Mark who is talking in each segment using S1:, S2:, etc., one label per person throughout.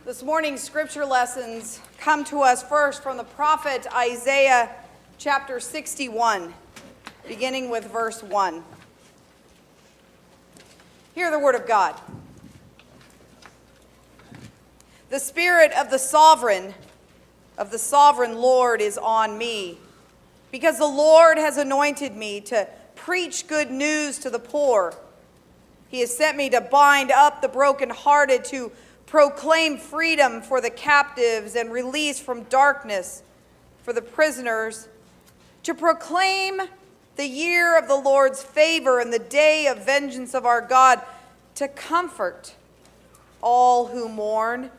S1: This morning's scripture lessons come to us first from the prophet Isaiah chapter 61, beginning with verse 1. Hear the word of God. The Spirit of the sovereign Lord is on me, because the Lord has anointed me to preach good news to the poor. He has sent me to bind up the brokenhearted, to proclaim freedom for the captives and release from darkness for the prisoners, to proclaim the year of the Lord's favor and the day of vengeance of our God, to comfort all who mourn,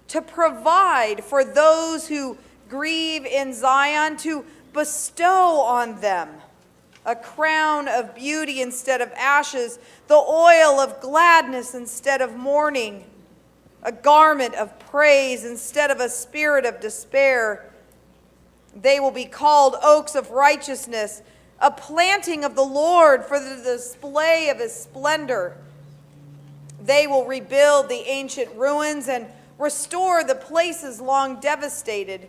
S1: to provide for those who grieve in Zion, to bestow on them a crown of beauty instead of ashes, the oil of gladness instead of mourning, a garment of praise instead of a spirit of despair. They will be called oaks of righteousness, a planting of the Lord for the display of his splendor. They will rebuild the ancient ruins and restore the places long devastated.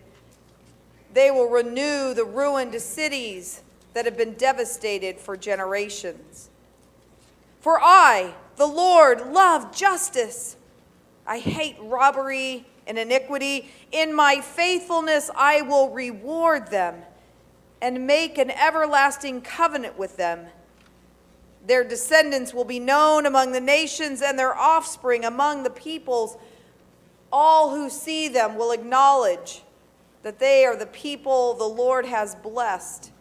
S1: They will renew the ruined cities that have been devastated for generations. For I, the Lord, love justice. I hate robbery and iniquity. In my faithfulness I will reward them and make an everlasting covenant with them. Their descendants will be known among the nations and their offspring among the peoples. All who see them will acknowledge that they are the people the Lord has blessed.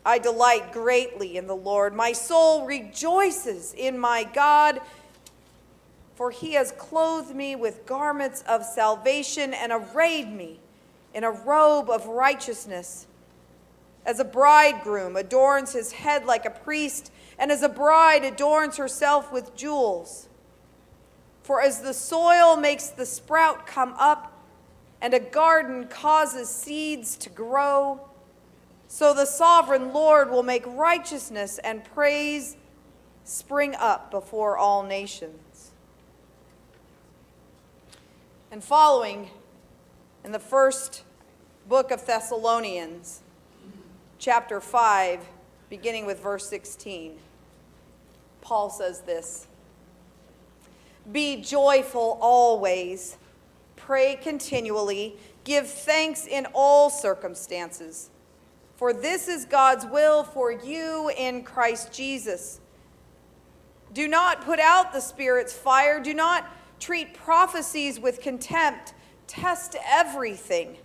S1: I delight greatly in the Lord. My soul rejoices in my God, for he has clothed me with garments of salvation and arrayed me in a robe of righteousness. As a bridegroom adorns his head like a priest, and as a bride adorns herself with jewels. For as the soil makes the sprout come up, and a garden causes seeds to grow, so the sovereign Lord will make righteousness and praise spring up before all nations. And following in the first book of Thessalonians, chapter 5, beginning with verse 16, Paul says this: Be joyful always, pray continually, give thanks in all circumstances, for this is God's will for you in Christ Jesus. Do not put out the Spirit's fire. Do not treat prophecies with contempt. Test everything.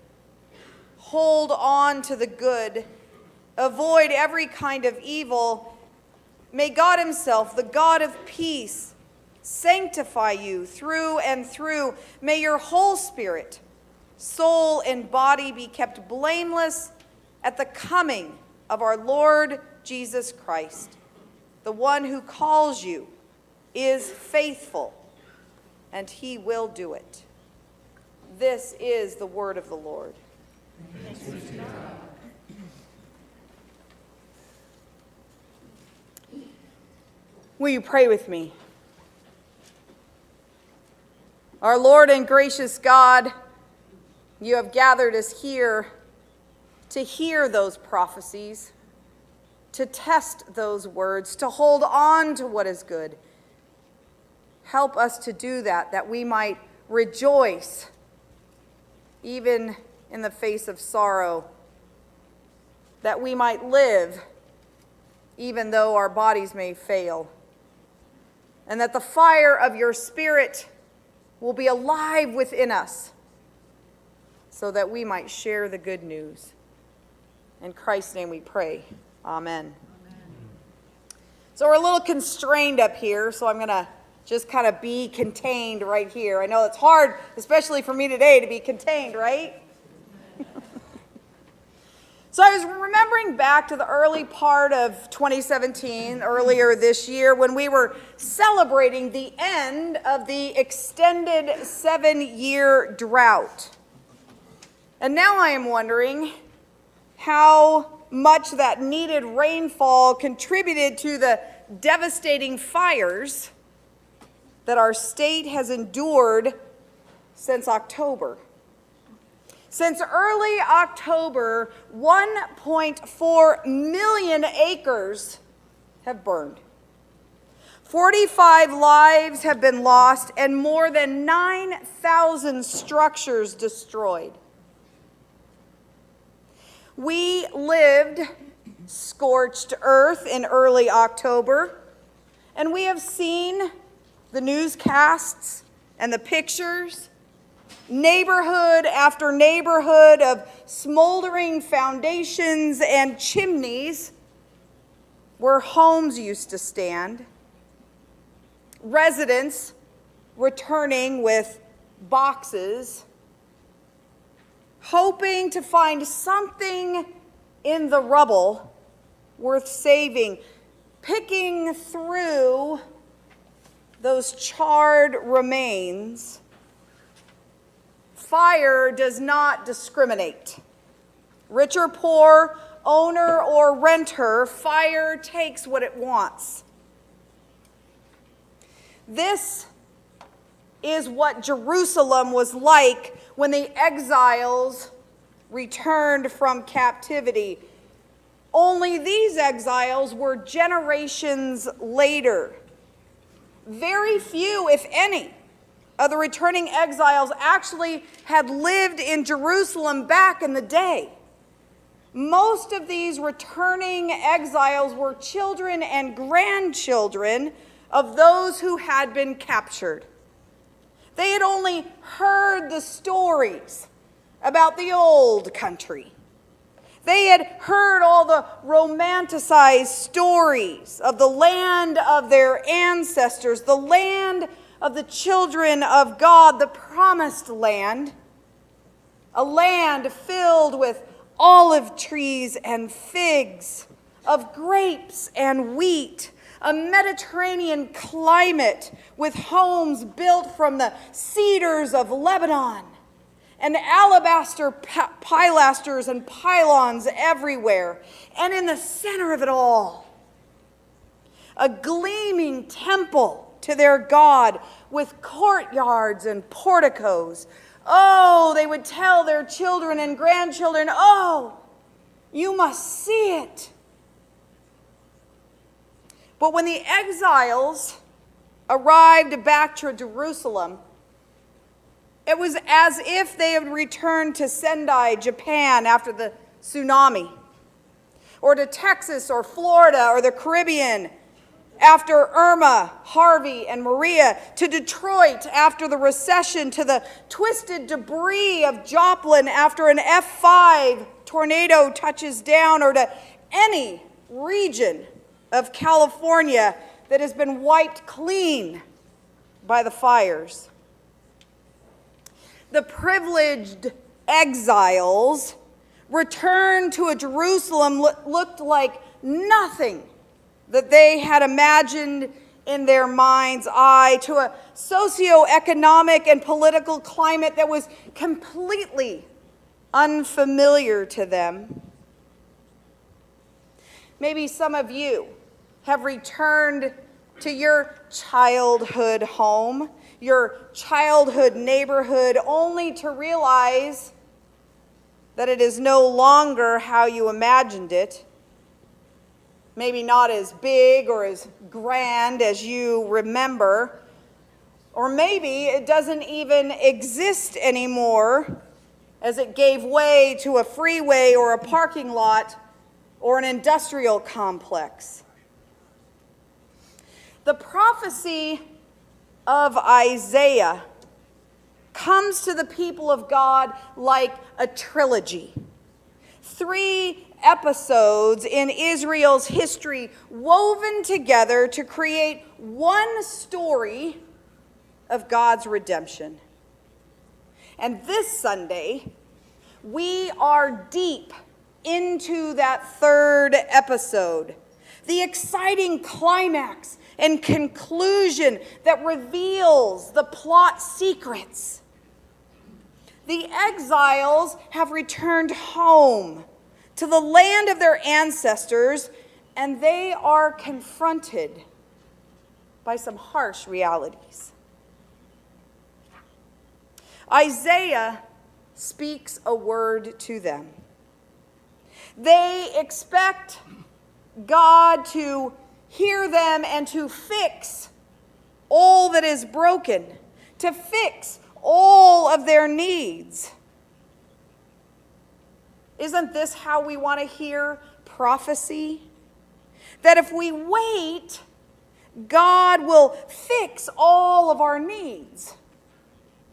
S1: Hold on to the good. Avoid every kind of evil. May God himself, the God of peace, sanctify you through and through. May your whole spirit, soul, and body be kept blameless at the coming of our Lord Jesus Christ. The one who calls you is faithful, and he will do it. This is the word of the Lord. Thanks be to God. Will you pray with me? Our Lord and gracious God, you have gathered us here to hear those prophecies, to test those words, to hold on to what is good. Help us to do that, that we might rejoice even in the face of sorrow, that we might live even though our bodies may fail, and that the fire of your Spirit will be alive within us so that we might share the good news. In Christ's name we pray. Amen. So we're a little constrained up here, so I'm going to just kind of be contained right here. I know it's hard, especially for me today, to be contained, right? So I was remembering back to the early part of 2017, earlier this year, when we were celebrating the end of the extended 7-year drought. And now I am wondering how much that needed rainfall contributed to the devastating fires that our state has endured since October. Since early October, 1.4 million acres have burned. 45 lives have been lost and more than 9,000 structures destroyed. We lived scorched earth in early October, and we have seen the newscasts and the pictures, neighborhood after neighborhood of smoldering foundations and chimneys where homes used to stand. Residents returning with boxes, hoping to find something in the rubble worth saving, picking through those charred remains. Fire does not discriminate. Rich or poor, owner or renter, fire takes what it wants. This is what Jerusalem was like when the exiles returned from captivity. Only these exiles were generations later. Very few, if any, of the returning exiles actually had lived in Jerusalem back in the day. Most of these returning exiles were children and grandchildren of those who had been captured. They had only heard the stories about the old country. They had heard all the romanticized stories of the land of their ancestors, the land of the children of God, the promised land, a land filled with olive trees and figs, of grapes and wheat, a Mediterranean climate with homes built from the cedars of Lebanon, and alabaster pilasters and pylons everywhere. And in the center of it all, a gleaming temple to their God with courtyards and porticos. Oh, they would tell their children and grandchildren, oh, you must see it. But when the exiles arrived back to Jerusalem, it was as if they had returned to Sendai, Japan after the tsunami, or to Texas or Florida or the Caribbean after Irma, Harvey, and Maria, to Detroit after the recession, to the twisted debris of Joplin after an F5 tornado touches down, or to any region of California that has been wiped clean by the fires. The privileged exiles returned to a Jerusalem looked like nothing that they had imagined in their mind's eye, to a socioeconomic and political climate that was completely unfamiliar to them. Maybe some of you have returned to your childhood home, your childhood neighborhood, only to realize that it is no longer how you imagined it. Maybe not as big or as grand as you remember. Or maybe it doesn't even exist anymore, as it gave way to a freeway or a parking lot or an industrial complex. The prophecy of Isaiah comes to the people of God like a trilogy. 3 episodes in Israel's history woven together to create one story of God's redemption. And this Sunday, we are deep into that 3rd episode, the exciting climax and conclusion that reveals the plot secrets. The exiles have returned home to the land of their ancestors, and they are confronted by some harsh realities. Isaiah speaks a word to them. They expect God to hear them and to fix all that is broken, to fix all of their needs. Isn't this how we want to hear prophecy? That if we wait, God will fix all of our needs,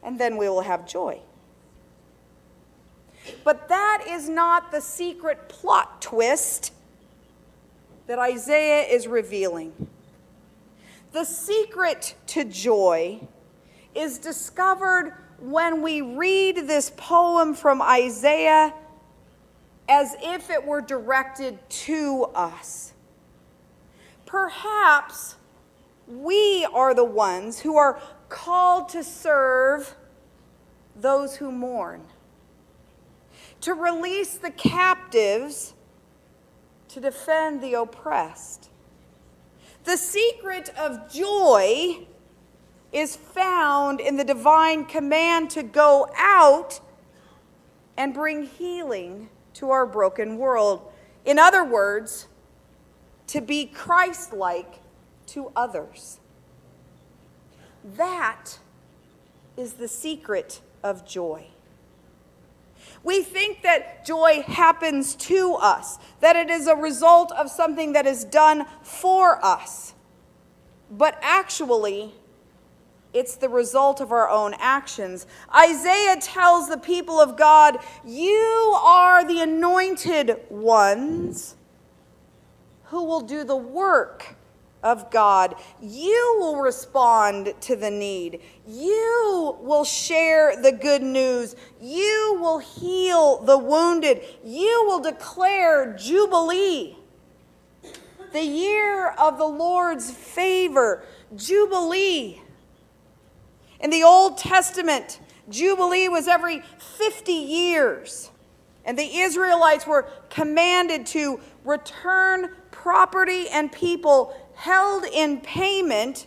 S1: and then we will have joy. But that is not the secret plot twist that Isaiah is revealing. The secret to joy is discovered when we read this poem from Isaiah as if it were directed to us. Perhaps we are the ones who are called to serve those who mourn, to release the captives, to defend the oppressed. The secret of joy is found in the divine command to go out and bring healing to our broken world. In other words, to be Christ-like to others. That is the secret of joy. We think that joy happens to us, that it is a result of something that is done for us. But actually, it's the result of our own actions. Isaiah tells the people of God, you are the anointed ones who will do the work of God. You will respond to the need. You will share the good news. You will heal the wounded. You will declare Jubilee, the year of the Lord's favor. Jubilee. In the Old Testament, Jubilee was every 50 years, and the Israelites were commanded to return property and people held in payment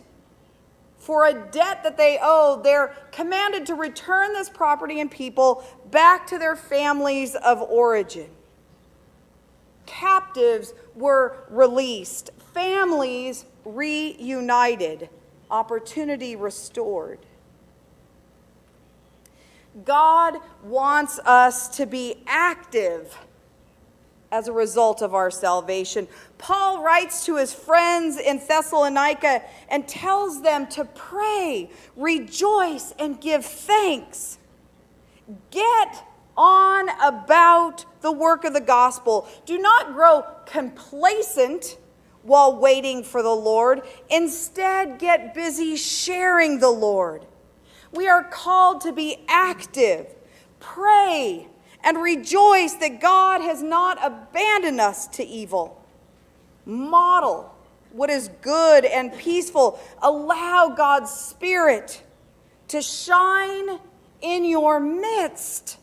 S1: for a debt that they owed. They're commanded to return this property and people back to their families of origin. Captives were released, families reunited, opportunity restored. God wants us to be active as a result of our salvation. Paul writes to his friends in Thessalonica and tells them to pray, rejoice, and give thanks. Get on about the work of the gospel. Do not grow complacent while waiting for the Lord. Instead, get busy sharing the Lord. We are called to be active, pray, and rejoice that God has not abandoned us to evil. Model what is good and peaceful. Allow God's Spirit to shine in your midst.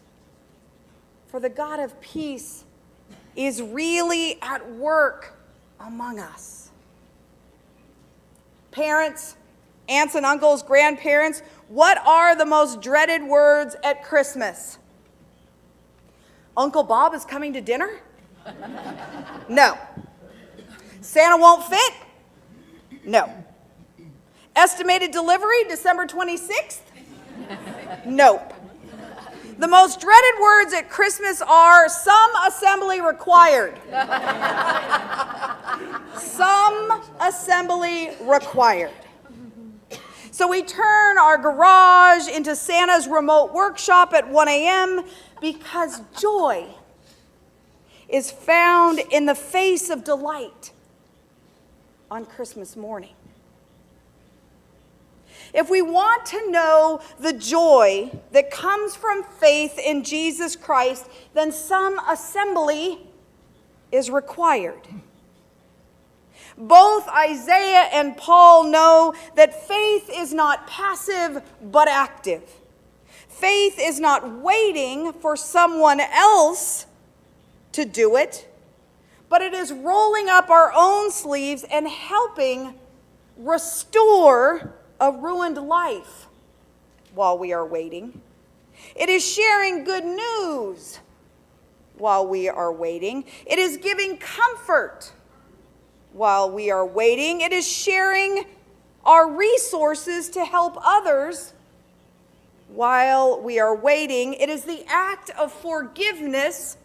S1: For the God of peace is really at work among us. Parents, aunts and uncles, grandparents, what are the most dreaded words at Christmas? Uncle Bob is coming to dinner? No. Santa won't fit? No. Estimated delivery, December 26th? Nope. The most dreaded words at Christmas are some assembly required. Some assembly required. So we turn our garage into Santa's remote workshop at 1 a.m. because joy is found in the face of delight on Christmas morning. If we want to know the joy that comes from faith in Jesus Christ, then some assembly is required. Both Isaiah and Paul know that faith is not passive but active. Faith is not waiting for someone else to do it, but it is rolling up our own sleeves and helping restore a ruined life while we are waiting. It is sharing good news while we are waiting. It is giving comfort while we are waiting. It is sharing our resources to help others while we are waiting. It is the act of forgiveness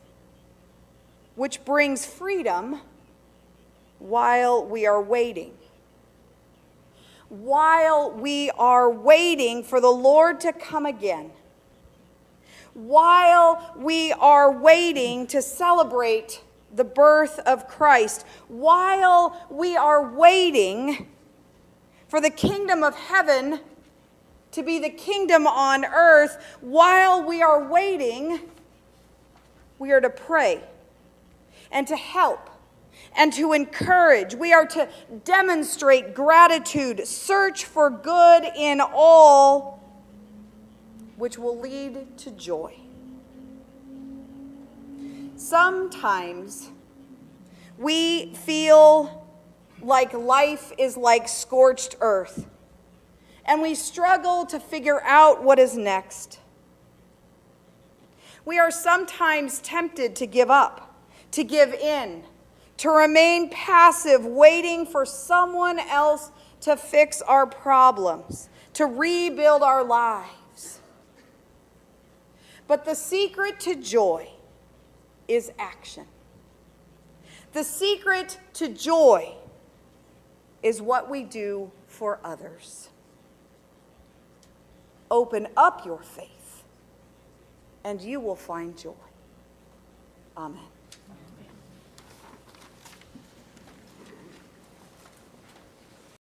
S1: which brings freedom while we are waiting. While we are waiting for the Lord to come again, while we are waiting to celebrate the birth of Christ, while we are waiting for the kingdom of heaven to be the kingdom on earth, while we are waiting, we are to pray and to help and to encourage. We are to demonstrate gratitude, search for good in all, which will lead to joy. Sometimes we feel like life is like scorched earth, and we struggle to figure out what is next. We are sometimes tempted to give up, to give in, to remain passive, waiting for someone else to fix our problems, to rebuild our lives. But the secret to joy is action. The secret to joy is what we do for others. Open up your faith, and you will find joy. Amen.